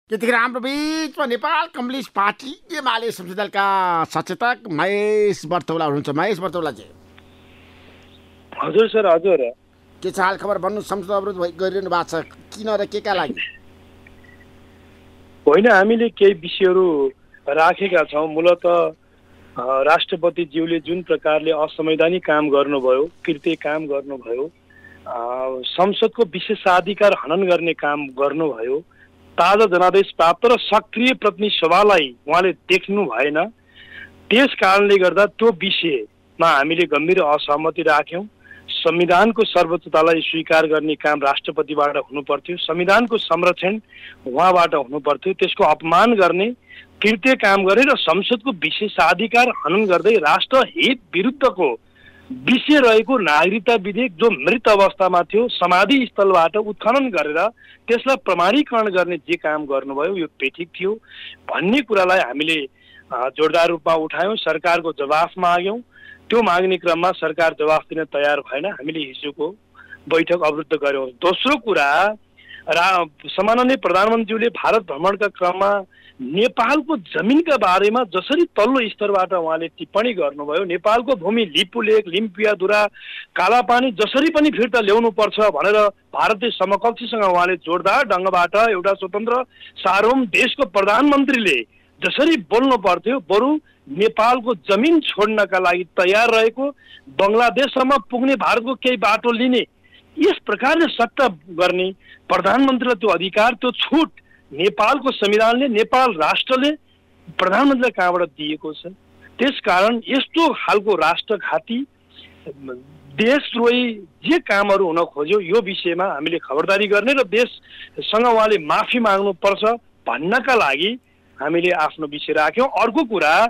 यतिखेर हाम्रो बिचमा नेपाल कम्युनिस्ट पार्टी एमाले संसदीय दलका सचेतक महेश बर्तौला हुनुहुन्छ। महेश बर्तौलाजी। हजुर सर, हजुर। के छ हाल खबर भन्नु? संसद अवरोध गरिरहनु भएको छ, किन र के का लागि? होइन, हामीले केही विषयहरू राखेका छौँ। मूलत राष्ट्रपतिज्यूले जुन प्रकारले असंवैधानिक काम गर्नुभयो, कृत्य काम गर्नुभयो, संसदको विशेषाधिकार हनन गर्ने काम गर्नुभयो, ताजा जनादेश प्राप्त र सक्रिय प्रतिनिधि सभालाई उहाँले देख्नु भएन। त्यस कारणले गर्दा त्यो विषयमा हामीले गम्भीर असहमति राख्यौँ। संविधानको सर्वोच्चतालाई स्वीकार गर्ने काम राष्ट्रपतिबाट हुनुपर्थ्यो, संविधानको संरक्षण उहाँबाट हुनुपर्थ्यो। त्यसको अपमान गर्ने कृत्य काम गरे र संसदको विशेषाधिकार हनन गर्दै राष्ट्रहित विरुद्धको विषय रहेको नागरिकता विधेयक जो मृत अवस्थामा थियो, समाधि स्थलबाट उत्खनन गरेर त्यसलाई प्रमाणीकरण गर्ने जे काम गर्नुभयो यो बेठिक थियो भन्ने कुरालाई हामीले जोरदार रूपमा उठायौँ। सरकारको जवाफ माग्यौँ। त्यो माग्ने क्रममा सरकार जवाफ दिन तयार भएन। हामीले हिजोको बैठक अवरुद्ध गर्यौँ। दोस्रो कुरा, सम्माननीय प्रधानमन्त्रीले भारत भ्रमणका क्रममा नेपालको जमिनका बारेमा जसरी तल्लो स्तरबाट उहाँले टिप्पणी गर्नुभयो, नेपालको भूमि लिपुलेक, लिम्पियाधुरा, कालापानी जसरी पनि फिर्ता ल्याउनु पर्छ भनेर भारतीय समकक्षीसँग उहाँले जोरदार ढङ्गबाट एउटा स्वतन्त्र सार्वभौम देशको प्रधानमन्त्रीले जसरी बोल्नु पर्थ्यो, बरु नेपालको जमिन छोड्नका लागि तयार रहेको, बङ्गलादेशसम्म पुग्ने भारतको केही बाटो लिने, यस प्रकारले सट्टा गर्ने प्रधानमन्त्रीलाई त्यो अधिकार, त्यो छुट नेपालको संविधानले, नेपाल राष्ट्रले प्रधानमन्त्रीलाई कहाँबाट दिएको छ। त्यसकारण यस्तो खालको राष्ट्रघाती देशद्रोही जे कामहरू हुन खोज्यो यो विषयमा हामीले खबरदारी गर्ने र देशसँग उहाँले माफी माग्नुपर्छ भन्नका लागि हामीले आफ्नो विषय राख्यौँ। अर्को कुरा,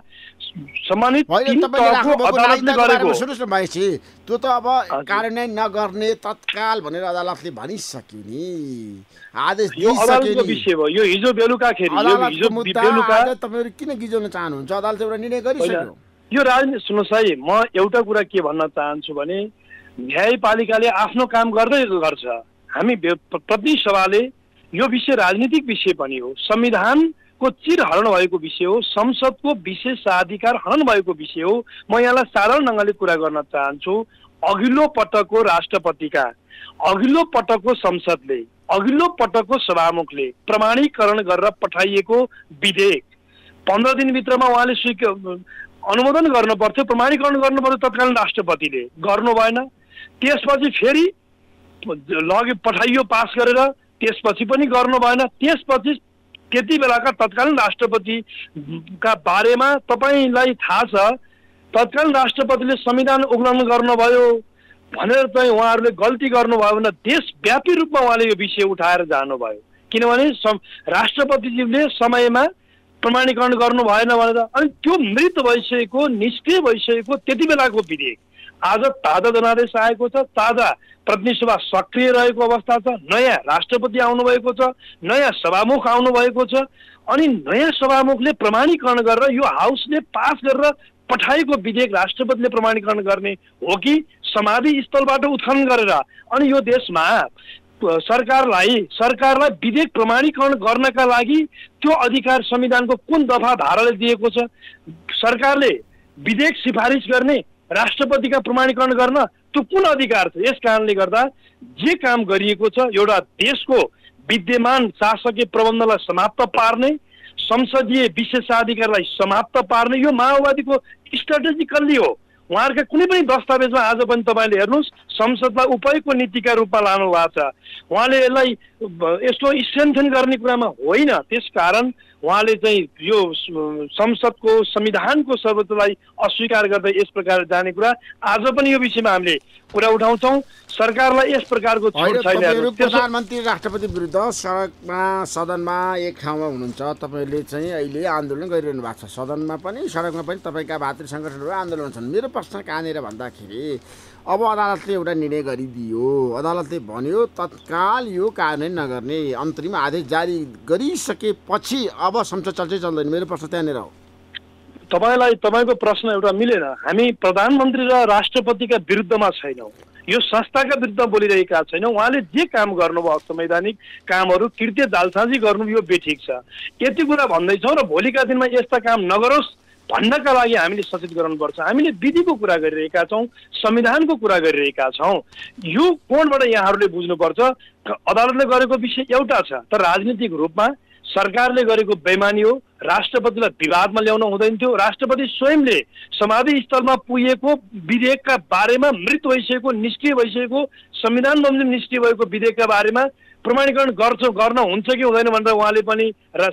सम्मानित सुन्नुहोस् न महेशजी, त्यो त अब कार्यान्वयन नगर्ने तत्काल भनेर अदालतले भनिसक्यो नि, आदेश दिइसक्यो नि। विषय भयो यो हिजो बेलुकाखेरि। तपाईँहरू किन गिजाउन चाहनुहुन्छ? अदालतले एउटा निर्णय गरिसक्यो। यो राजनीति सुन्नुहोस् है, म एउटा कुरा के भन्न चाहन्छु भने न्यायपालिकाले आफ्नो काम गर्दै गर्छ। हामी प्रतिनिधि सभाले यो विषय राजनीतिक विषय पनि हो, संविधानको चिर हरण भएको विषय हो, संसदको विशेषाधिकार हनन भएको विषय हो। म यहाँलाई साधारण ढङ्गले कुरा गर्न चाहन्छु। अघिल्लो पटकको राष्ट्रपतिका, अघिल्लो पटकको संसदले, अघिल्लो पटकको सभामुखले प्रमाणीकरण गरेर पठाइएको विधेयक 15 दिनभित्रमा उहाँले अनुमोदन गर्नु पर्थ्यो, प्रमाणीकरण गर्नु पर्थ्यो। तत्कालीन राष्ट्रपतिले गर्नु भएन। त्यसपछि फेरि लगे पठाइयो पास गरेर, त्यसपछि पनि गर्नु भएन। त्यसपछि त्यति बेलाका तत्कालीन राष्ट्रपतिका बारेमा तपाईँलाई थाहा छ, तत्कालीन राष्ट्रपतिले संविधान उल्लङ्घन गर्नुभयो भनेर चाहिँ उहाँहरूले गल्ती गर्नुभयो भने देशव्यापी रूपमा उहाँले यो विषय उठाएर जानुभयो। किनभने राष्ट्रपतिज्यूले समयमा प्रमाणीकरण गर्नु भएन भनेर। अनि त्यो मृत भइसकेको, निष्क्रिय भइसकेको त्यति बेलाको विधेयक आज ताजा जनादेश आएको छ, ताजा प्रतिनिधि सभा सक्रिय रहेको अवस्था छ, नयाँ राष्ट्रपति आउनुभएको छ, नयाँ सभामुख आउनुभएको छ। अनि नयाँ सभामुखले प्रमाणीकरण गरेर यो हाउसले पास गरेर पठाएको विधेयक राष्ट्रपतिले प्रमाणीकरण गर्ने हो कि समाधि स्थलबाट उत्खनन गरेर? अनि यो देशमा सरकारलाई विधेयक प्रमाणीकरण गर्नका लागि त्यो अधिकार संविधानको कुन दफा धाराले दिएको छ? सरकारले विधेयक सिफारिस गर्ने, राष्ट्रपतिका प्रमाणीकरण गर्न त्यो कुन अधिकार छ? यस कारणले गर्दा जे काम गरिएको छ, एउटा देशको विद्यमान शासकीय प्रबन्धलाई समाप्त पार्ने, संसदीय विशेषाधिकारलाई समाप्त पार्ने, यो माओवादीको स्ट्राटेजिकल्ली हो। उहाँहरूका कुनै पनि दस्तावेजमा आज पनि तपाईँले हेर्नुहोस्, संसदलाई उपयोगको नीतिका रूपमा लानु भएको छ। उहाँले यसलाई यस्तो स्ट्रेन्थन गर्ने कुरामा होइन। त्यसकारण उहाँले चाहिँ यो संसदको संविधानको सर्वोच्चलाई अस्वीकार गर्दै यस प्रकार जाने कुरा आज पनि यो विषयमा हामीले कुरा उठाउँछौँ। सरकारलाई यस प्रकारको छुट छैन। प्रधानमन्त्री राष्ट्रपति विरुद्ध सडकमा, सदनमा एक ठाउँमा हुनुहुन्छ, तपाईँले चाहिँ अहिले आन्दोलन गरिरहनु भएको छ। सदनमा पनि सडकमा पनि तपाईँका भातृ सङ्गठनहरू आन्दोलन छन्। मेरो प्रश्न कहाँनिर भन्दाखेरि, अब अदालतले एउटा निर्णय गरिदियो, अदालतले भन्यो तत्काल यो कार्यान्वयन नगर्ने, अन्तरिम आदेश जारी गरिसकेपछि अब संसद चल्छ चल्दैन? मेरो प्रश्न त्यहाँनिर हो। तपाईँको प्रश्न एउटा मिलेन। हामी प्रधानमन्त्री र राष्ट्रपतिका विरुद्धमा छैनौँ। यो संस्थाका विरुद्ध बोलिरहेका छैन। उहाँले जे काम गर्नुभयो संवैधानिक कामहरू कृत्य जालसाजी गर्नु यो बेठिक छ। यति कुरा भन्दैछौँ र भोलिका दिनमा यस्ता काम नगरोस् भन्नका लागि हामीले सचेत गराउनुपर्छ। हामीले विधिको कुरा गरिरहेका छौँ, संविधानको कुरा गरिरहेका छौँ। यो कोणबाट यहाँहरूले बुझ्नुपर्छ अदालतले गरेको विषय एउटा छ, तर राजनीतिक रूपमा सरकारले गरेको बेइमानी हो। राष्ट्रपतिलाई विवादमा ल्याउन हुँदैन थियो। राष्ट्रपति स्वयंले समाधि स्थलमा पुगेको विधेयकका बारेमा, मृत भइसकेको निष्क्रिय भइसकेको संविधान बमोजिम निष्क्रिय भएको विधेयकका बारेमा प्रमाणीकरण गर्न हुन्छ कि हुँदैन भनेर उहाँले पनि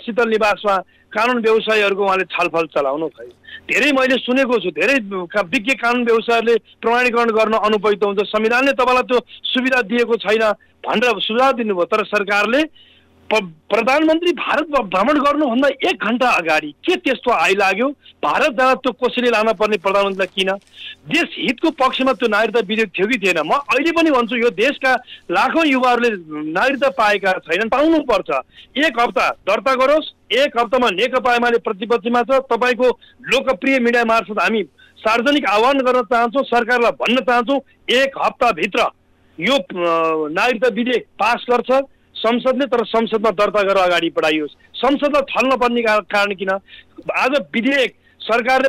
शीतल निवासमा कानुन व्यवसायीहरूको उहाँले छलफल चलाउनु भयो। धेरै मैले सुनेको छु, धेरै विज्ञ कानुन व्यवसायीहरूले प्रमाणीकरण गर्न अनुपयुक्त हुन्छ, संविधानले तपाईँलाई त्यो सुविधा दिएको छैन भनेर सुझाव दिनुभयो। तर सरकारले प्रधानमन्त्री भारत भ्रमण गर्नुभन्दा 1 घण्टा अगाडि के त्यस्तो आइलाग्यो भारत जाँदा त्यो कसैले लान पर्ने प्रधानमन्त्रीलाई किन? देश हितको पक्षमा त्यो नागरिकता विधेयक थियो कि थिएन? म अहिले पनि भन्छु यो देशका लाखौँ युवाहरूले नागरिकता पाएका छैनन्, पाउनुपर्छ। 1 हप्ता दर्ता गरोस्, 1 हप्तामा नेकपा एमाले प्रतिपक्षमा छ। तपाईँको लोकप्रिय मिडिया मार्फत हामी सार्वजनिक आह्वान गर्न चाहन्छौँ, सरकारलाई भन्न चाहन्छौँ 1 हप्ताभित्र यो नागरिकता विधेयक पास गर्छ संसदले, तर संसदमा दर्ता गरेर अगाडि बढाइयोस्। संसदलाई थल्न पर्ने कारण किन? आज विधेयक सरकारले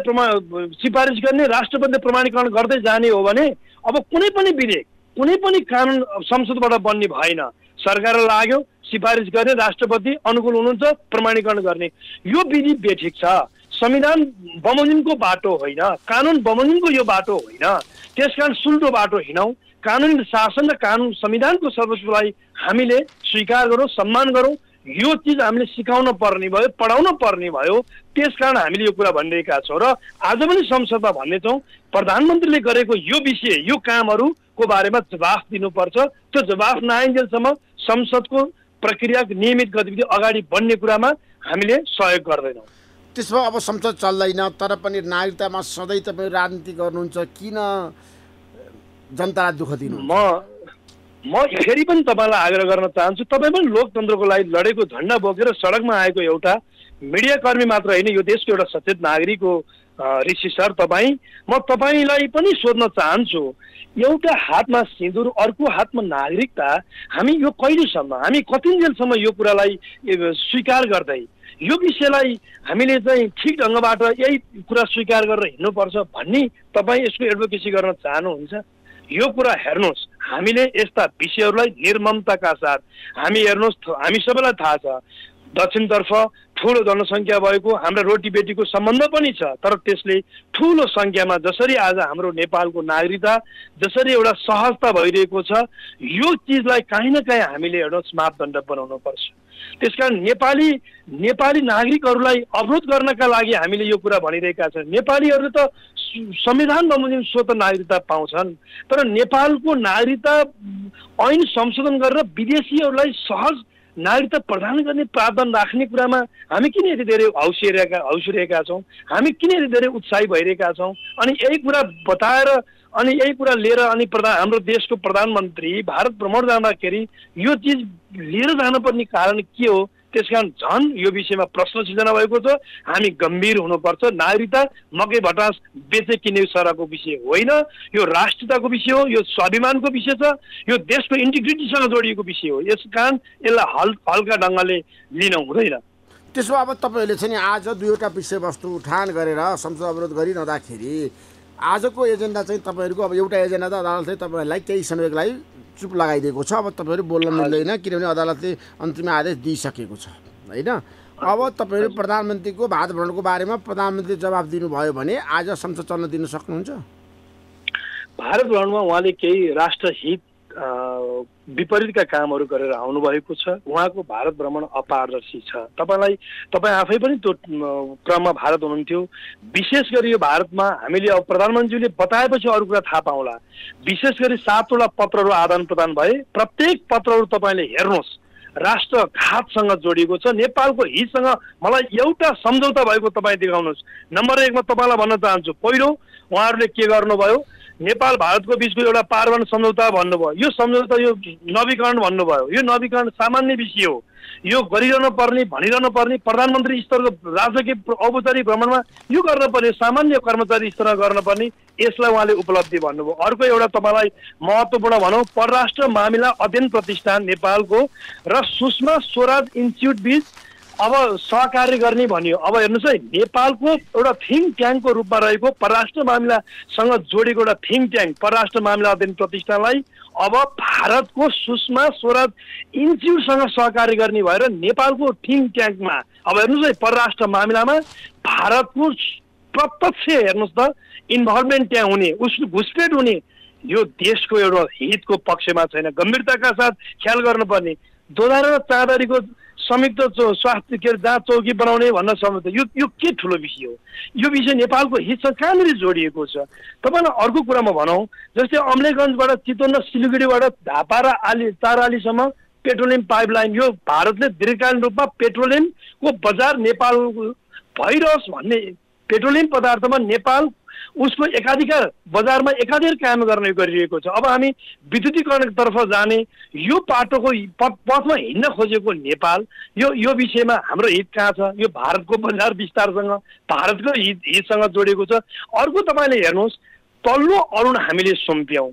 सिफारिस गर्ने, राष्ट्रपतिले प्रमाणीकरण गर्दै जाने हो भने अब कुनै पनि विधेयक, कुनै पनि कानुन संसदबाट बन्ने भएन। सरकारलाई लाग्यो सिफारिस गर्ने, राष्ट्रपति अनुकूल हुनुहुन्छ प्रमाणीकरण गर्ने। यो विधि बेठिक छ। संविधान बमोजिमको बाटो होइन, कानुन बमोजिमको यो बाटो होइन। त्यसकारण सुल्टो बाटो हिँडौँ। कानुनी शासन र कानुन संविधानको सर्वोच्चलाई हामीले स्वीकार गरौँ, सम्मान गरौँ। यो चिज हामीले सिकाउन पर्ने भयो, पढाउन पर्ने भयो। त्यसकारण हामीले यो कुरा भनिरहेका छौँ र आज पनि संसदमा भन्नेछौँ प्रधानमन्त्रीले गरेको यो विषय, यो कामहरूको बारेमा जवाफ दिनुपर्छ। त्यो जवाफ नआइन्जेलसम्म संसदको प्रक्रिया नियमित गतिविधि अगाडि बढ्ने कुरामा हामीले सहयोग गर्दैनौँ। त्यसमा अब संसद चल्दैन, तर पनि नागरिकतामा सधैँ तपाईँ राजनीति गर्नुहुन्छ, किन जनतालाई दुःख दिनु? म फेरि पनि तपाईँलाई आग्रह गर्न चाहन्छु, तपाईँ पनि लोकतन्त्रको लागि लडेको झन्डा बोकेर सडकमा आएको एउटा मिडियाकर्मी मात्र होइन, यो देशको एउटा सचेत नागरिक हो ऋषि सर तपाईँ। म तपाईँलाई पनि सोध्न चाहन्छु, एउटा हातमा सिन्दुर अर्को हातमा नागरिकता, हामी यो कहिलेसम्म, हामी कतिन्जेलसम्म यो कुरालाई स्वीकार गर्दै यो विषयलाई हामीले चाहिँ ठिक ढङ्गबाट यही कुरा स्वीकार गरेर हिँड्नुपर्छ भन्ने तपाईँ यसको एडभोकेसी गर्न चाहनुहुन्छ? यो कुरा हेर्नुहोस्, हामीले यस्ता विषयहरूलाई निर्ममताका साथ हामी हेर्नुहोस्, हामी सबैलाई थाहा छ दक्षिणतर्फ ठुलो जनसङ्ख्या भएको हाम्रा रोटीबेटीको सम्बन्ध पनि छ, तर त्यसले ठुलो सङ्ख्यामा जसरी आज हाम्रो नेपालको नागरिकता जसरी एउटा सहजता भइरहेको छ, यो चिजलाई काहीँ न काहीँ हामीले हेर्नुहोस् मापदण्ड बनाउनु पर्छ। त्यसकारण नेपाली नागरिकहरूलाई अवरोध गर्नका लागि हामीले यो कुरा भनिरहेका छौँ। नेपालीहरूले त संविधान बमोजिम स्वतः नागरिकता पाउँछन्, तर नेपालको नागरिकता ऐन संशोधन गरेर विदेशीहरूलाई सहज नागरिकता प्रदान गर्ने प्रावधान राख्ने कुरामा हामी किन यति धेरै हौसिरहेका छौँ? हामी किन यति धेरै उत्साही भइरहेका छौँ? अनि यही कुरा बताएर अनि यही कुरा लिएर अनि हाम्रो देशको प्रधानमन्त्री भारत भ्रमण जाँदाखेरि यो चिज लिएर जानुपर्ने कारण के हो? त्यसकारण झन् यो विषयमा प्रश्न सिर्जना भएको छ। हामी गम्भीर हुनुपर्छ। नागरिकता मकै भटास बेचे किने सरको विषय होइन, यो राष्ट्रियताको विषय हो, यो स्वाभिमानको विषय छ, यो देशको इन्टिग्रिटीसँग जोडिएको विषय हो। यस कारण यसलाई हल्का ढङ्गले लिन हुँदैन। त्यसो अब तपाईँहरूले चाहिँ आज 2वटा विषयवस्तु उठान गरेर संसद अवरोध गरिरहँदाखेरि आजको एजेन्डा चाहिँ तपाईँहरूको अब एउटा एजेन्डा त अदालतले तपाईँहरूलाई केही समयको लागि चुप लगाइदिएको छ। अब तपाईँहरू बोल्न मिल्दैन किनभने अदालतले अन्तिम आदेश दिइसकेको छ होइन। अब तपाईँहरू प्रधानमन्त्रीको भारत भ्रमणको बारेमा प्रधानमन्त्रीले जवाफ दिनुभयो भने आज संसद चल्न दिन सक्नुहुन्छ? भारत भ्रमणमा उहाँले केही राष्ट्रहित विपरीतका कामहरू गरेर आउनुभएको छ। उहाँको भारत भ्रमण अपारदर्शी छ। तपाईँ आफै पनि त्यो क्रममा भारत हुनुहुन्थ्यो। विशेष गरी यो भारतमा हामीले अब प्रधानमन्त्रीले बताएपछि अरू कुरा थाहा पाउँला। विशेष गरी 7वटा पत्रहरू आदान प्रदान भए। प्रत्येक पत्रहरू तपाईँले हेर्नुहोस् राष्ट्रघातसँग जोडिएको छ। नेपालको हितसँग मलाई एउटा सम्झौता भएको तपाईँ देखाउनुहोस्। नम्बर 1 मा तपाईँलाई भन्न चाहन्छु, पहिलो उहाँहरूले के गर्नुभयो, नेपाल भारतको बिचको एउटा पारमाणु सम्झौता भन्नुभयो। यो सम्झौता यो नवीकरण भन्नुभयो। यो नवीकरण सामान्य विषय हो। यो गरिरहनु पर्ने भनिरहनु पर्ने प्रधानमन्त्री स्तरको राजकीय औपचारिक भ्रमणमा यो गर्न पर्ने, सामान्य कर्मचारी स्तरमा गर्न पर्ने यसलाई उहाँले उपलब्धि भन्नुभयो। अर्को एउटा तपाईँलाई महत्त्वपूर्ण भनौँ, परराष्ट्र मामिला अध्ययन प्रतिष्ठान नेपालको र सुषमा स्वराज इन्स्टिच्युट बीच अब सहकार्य गर्ने भनियो। अब हेर्नुहोस् है, नेपालको एउटा थिङ्क ट्याङ्कको रूपमा रहेको परराष्ट्र मामिलासँग जोडेको एउटा थिङ्क ट्याङ्क परराष्ट्र मामिला अध्ययन प्रतिष्ठानलाई अब भारतको सुषमा स्वराज इन्स्टिच्युटसँग सहकार्य गर्ने भएर नेपालको थिङ्क ट्याङ्कमा अब हेर्नुहोस् है, परराष्ट्र मामिलामा भारतको प्रत्यक्ष हेर्नुहोस् त इन्भल्भमेन्ट त्यहाँ हुने, उसको घुसपेट हुने, यो देशको एउटा हितको पक्षमा छैन। गम्भीरताका साथ ख्याल गर्नुपर्ने। दोधारा र चाँदरीको संयुक्त स्वास्थ्य केयर जाँच चौकी बनाउने भन्न सम्झौता, यो के ठुलो विषय हो? यो विषय नेपालको हितसँग कहाँनिर जोडिएको छ? तपाईँलाई अर्को कुरामा भनौँ, जस्तै अमलेखगञ्जबाट चितवन र सिलगढीबाट धापा र तारालीसम्म पेट्रोलियम पाइपलाइन, यो भारतले दीर्घकालीन रूपमा पेट्रोलियमको बजार नेपाल भइरहोस् भन्ने, पेट्रोलियम पदार्थमा नेपाल उसको एकाधिकार बजारमा एकाधिकार कायम गर्ने गरिरहेको छ। अब हामी विद्युतीकरणतर्फ जाने यो पाटोको पथमा हिँड्न खोजेको नेपाल, यो विषयमा हाम्रो हित कहाँ छ? यो भारतको बजार विस्तारसँग, भारतको हितसँग जोडिएको छ। अर्को तपाईँले हेर्नुहोस्, तल्लो अरुण हामीले सुम्प्यौँ,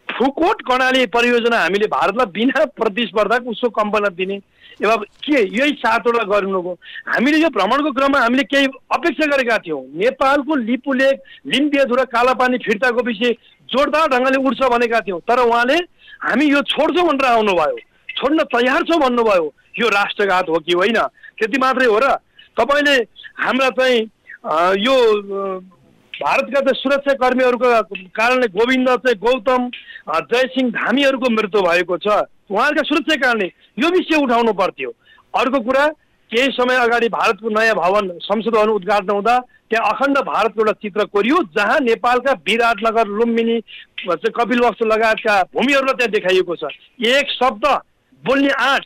फुकोट कर्णाली परियोजना हामीले भारतलाई बिना प्रतिस्पर्धाको उसको कम्पनीलाई दिने। अब के यही 7वटा गर्नुभयो? हामीले यो भ्रमणको क्रममा हामीले केही अपेक्षा गरेका थियौँ। नेपालको लिपुलेक, लिम्पियाधुरा, कालापानी फिर्ताको विषय जोरदार ढङ्गले उठ्छ भनेका थियौँ, तर उहाँले हामी यो छोड्छौँ भनेर आउनुभयो, छोड्न तयार छौँ भन्नुभयो। यो राष्ट्रघात हो कि होइन? त्यति मात्रै हो र? तपाईँले हाम्रा चाहिँ यो भारतका चाहिँ सुरक्षा कर्मीहरूको कारणले गोविन्द चाहिँ गौतम जयसिंह धामीहरूको मृत्यु भएको छ, उहाँहरूका सुरक्षा कारणले यो विषय उठाउनु पर्थ्यो। अर्को कुरा, केही समय अगाडि भारतको नयाँ भवन संसद भवन उद्घाटन हुँदा त्यहाँ अखण्ड भारतको एउटा चित्र कोरियो, जहाँ नेपालका विराटनगर, लुम्बिनी, कपिलवस्तु लगायतका भूमिहरूलाई त्यहाँ देखाइएको छ। एक शब्द बोल्ने आँट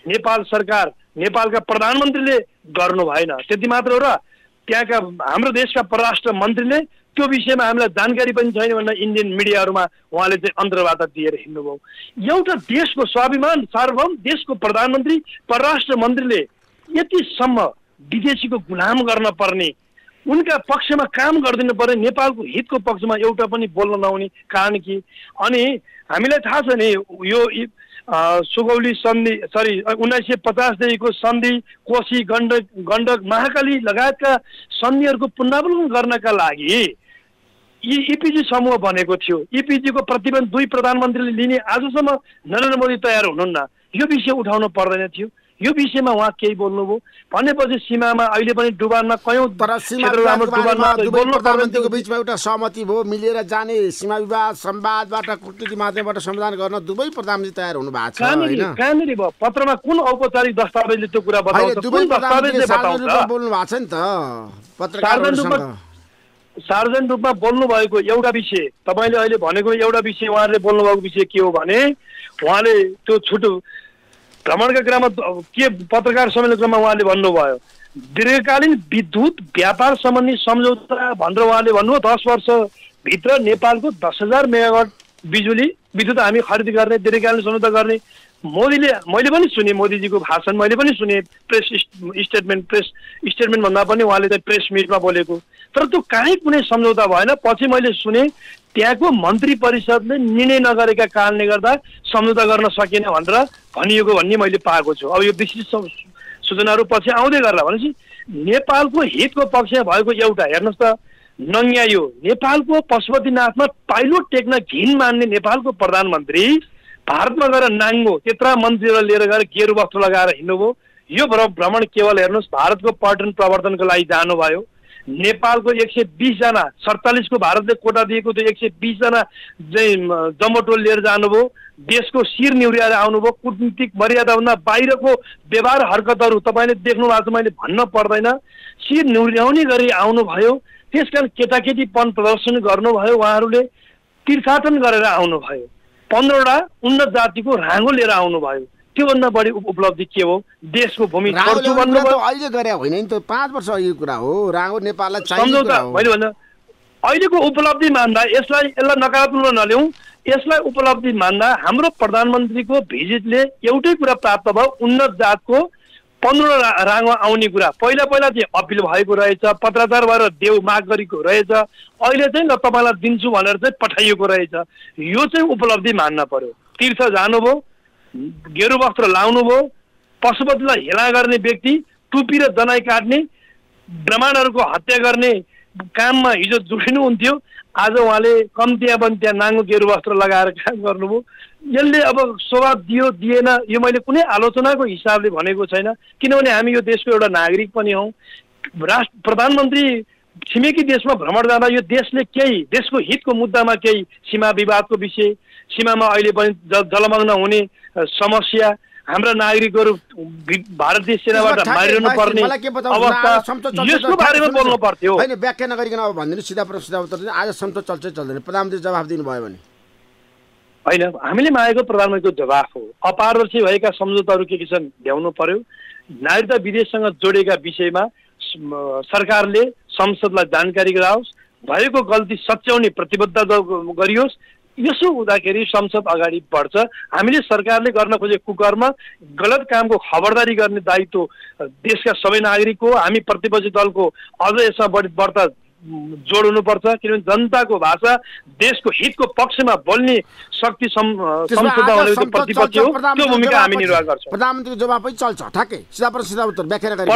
नेपाल सरकार, नेपालका प्रधानमन्त्रीले गर्नु भएन। त्यति मात्र हो र? त्यहाँका हाम्रो देशका परराष्ट्र मन्त्रीले त्यो विषयमा हामीलाई जानकारी पनि छैन भनेर इन्डियन मिडियाहरूमा उहाँले चाहिँ अन्तर्वार्ता दिएर हिँड्नुभयो। एउटा देशको स्वाभिमान सार्वभौम देशको प्रधानमन्त्री, परराष्ट्र मन्त्रीले यतिसम्म विदेशीको गुलाम गर्न पर्ने, उनका पक्षमा काम गरिदिनु पर्ने, नेपालको हितको पक्षमा एउटा पनि बोल्न नहुने कारण के? अनि हामीलाई थाहा छ नि, यो सुगौली सन्धि 1950 देखिको सन्धि, कोशी, गण्डक, महाकाली लगायतका सन्धिहरूको पुनरावलोकन गर्नका लागि इपिजी समूह बनेको थियो। इपिजीको प्रतिबन्ध 2 प्रधानमन्त्रीले लिने आजसम्म नरेन्द्र मोदी तयार हुनुहुन्न। यो विषय उठाउनु पर्दैन थियो। यो विषयमा उहाँ केही बोल्नुभयो भनेपछि सीमामा अहिले पनि डुबानमा कयौं प्रधानमन्त्रीको बिचमा एउटा सहमति भयो, मिलेर जाने सीमा विवाद संवादबाट कूटनीति माध्यमबाट समाधान गर्न दुवै प्रधानमन्त्री तयार हुनु भएको छ हैन? कहाँनिर भयो? पत्रमा कुन औपचारिक दस्तावेजले त्यो कुरा बताउँछ? दुवै प्रधानमन्त्रीले बोल्नु भएको छ नि त पत्रकारहरुसँग। सार्वजनिक रूपमा बोल्नु भएको एउटा विषय, तपाईले अहिले भनेको एउटा विषय, उहाँले बोल्नु भएको विषय के हो भने उहाँले त्यो छुटो भ्रमणका क्रममा के पत्रकार सम्मेलन क्रममा उहाँले भन्नुभयो दीर्घकालीन विद्युत व्यापार सम्बन्धी सम्झौता भनेर उहाँले भन्नुभयो 10 वर्षभित्र नेपालको 10,000 मेगावाट विद्युत हामी खरिद गर्ने, दीर्घकालीन सम्झौता गर्ने। मोदीले, मैले पनि सुने मोदीजीको भाषण, मैले पनि सुने प्रेस स्टेटमेन्ट भन्दा पनि उहाँले चाहिँ प्रेस मिटमा बोलेको, तर त्यो काहीँ कुनै सम्झौता भएन। पछि मैले सुने त्यहाँको मन्त्री परिषदले निर्णय नगरेका कारणले गर्दा सम्झौता गर्न सकेन भनेर भनिएको भन्ने मैले पाएको छु। अब यो विशिष्ट सूचनाहरू पछि आउँदै गर्ला भनेपछि नेपालको हितको पक्षमा भएको एउटा हेर्नुहोस् त नङ्ग्यायो। नेपालको पशुपतिनाथमा पाइलो टेक्न घिन मान्ने नेपालको प्रधानमन्त्री भारतमा गएर नाङ्गो त्यत्रा मन्त्रीहरू लिएर गएर गेरु वस्त्र लगाएर हिँड्नुभयो। यो भ्रमण केवल हेर्नुहोस् भारतको पर्यटन प्रवर्धनको लागि जानुभयो। नेपालको 120 जना 47 को भारतले कोटा दिएको त्यो 120 जना चाहिँ जम्बोटोल लिएर जानुभयो। देशको शिर निहुर्याएर आउनुभयो। कूटनीतिक मर्यादाभन्दा बाहिरको व्यवहार हरकतहरू तपाईँले देख्नु भएको छ, मैले भन्न पर्दैन। शिर निहुर्याउने गरी आउनुभयो। त्यसकारण केटाकेटीपन प्रदर्शन गर्नुभयो। उहाँहरूले तीर्थाटन गरेर आउनुभयो। 15वटा उन्नत जातिको राँगो लिएर आउनुभयो। त्योभन्दा बढी उपलब्धि के हो? देशको भूमि छोड्छु भन्नुभयो। अहिले गरे होइन नि त, 5 वर्ष अघिको कुरा हो। राँगो नेपाललाई चाहिएको कुरा हो। मैले भन्दा अहिलेको उपलब्धि मान्दा यसलाई नकारात्मक नल्याउँ। यसलाई उपलब्धि मान्दा हाम्रो प्रधानमन्त्रीको भिजिटले एउटै कुरा प्राप्त भयो, उन्नत जातको 15 राङमा आउने कुरा पहिला चाहिँ अपिल भएको रहेछ, पत्राचार भएर देऊ माग गरेको रहेछ, अहिले चाहिँ ल तपाईँलाई दिन्छु भनेर चाहिँ पठाइएको रहेछ। यो चाहिँ उपलब्धि मान्न पर्यो। तीर्थ जानुभयो, गेरु वस्त्र लाउनुभयो, पशुपतिलाई हेला गर्ने व्यक्ति, टुपी र जनाई काट्ने, ब्राह्मणहरूको हत्या गर्ने काममा हिजो जोडिनुहुन्थ्यो, आज उहाँले कम्तिया बन्तिया नाङ्गो गेरु वस्त्र लगाएर काम गर्नुभयो। यसले अब स्वभाव दियो दिएन यो मैले कुनै आलोचनाको हिसाबले भनेको छैन, किनभने हामी यो देशको एउटा नागरिक पनि हौँ। प्रधानमन्त्री छिमेकी देशमा भ्रमण जाँदा यो देशले केही देशको हितको मुद्दामा केही सीमा विवादको विषय, सीमामा अहिले पनि जलमग्न हुने समस्या, हाम्रा नागरिकहरू भारतीय सेनाबाट मारिरहनु पर्ने अवस्था, यसको बारेमा बोल्नु पर्थ्यो। होइन व्याख्या नगरिकन अब भनिदिनु सिधा प्रश्न सिधा उत्तर दिनु। आज संसद चल्छ चल्दैन, प्रधानमन्त्री जवाफ दिनुभयो भने? होइन, हामीले मागेको प्रधानमन्त्रीको जवाफ हो। अपारदर्शी भएका सम्झौताहरू के छन् भ्याउनु पर्यो। नागरिकता विदेशसँग जोडेका विषयमा सरकारले संसदलाई जानकारी गराओस्, भएको गल्ती सच्याउने प्रतिबद्धता गरियोस्। यसो हुँदाखेरि संसद अगाडि बढ्छ। हामीले सरकारले गर्न खोजेको कुकर्म गलत कामको खबरदारी गर्ने दायित्व देशका सबै नागरिक हो। हामी प्रतिपक्षी दलको अझ यसमा बढ्ता जोड्नुपर्छ, किनभने जनताको भाषा देशको हितको पक्षमा बोल्ने शक्ति प्रतिपक्ष हो, त्यो भूमिका हामी निर्वाह गर्छौँ। प्रधानमन्त्रीको जवाफ पनि चल्छ ठ्याक्कै, सिधा प्रश्न सिधा उत्तर व्याख्या नगरी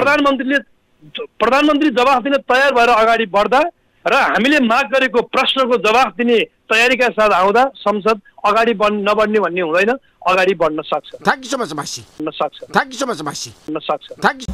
प्रधानमन्त्री जवाफ दिन तयार भएर अगाडि बढ्दा र हामीले माग गरेको प्रश्नको जवाफ दिने तयारीका साथ आउँदा संसद अगाडि नबढ्ने भन्ने हुँदैन, अगाडि बढ्न सक्छ। थ्याङ्क यू सो मच भाषी। थ्याङ्क यू सो मच भाषी। Thank you.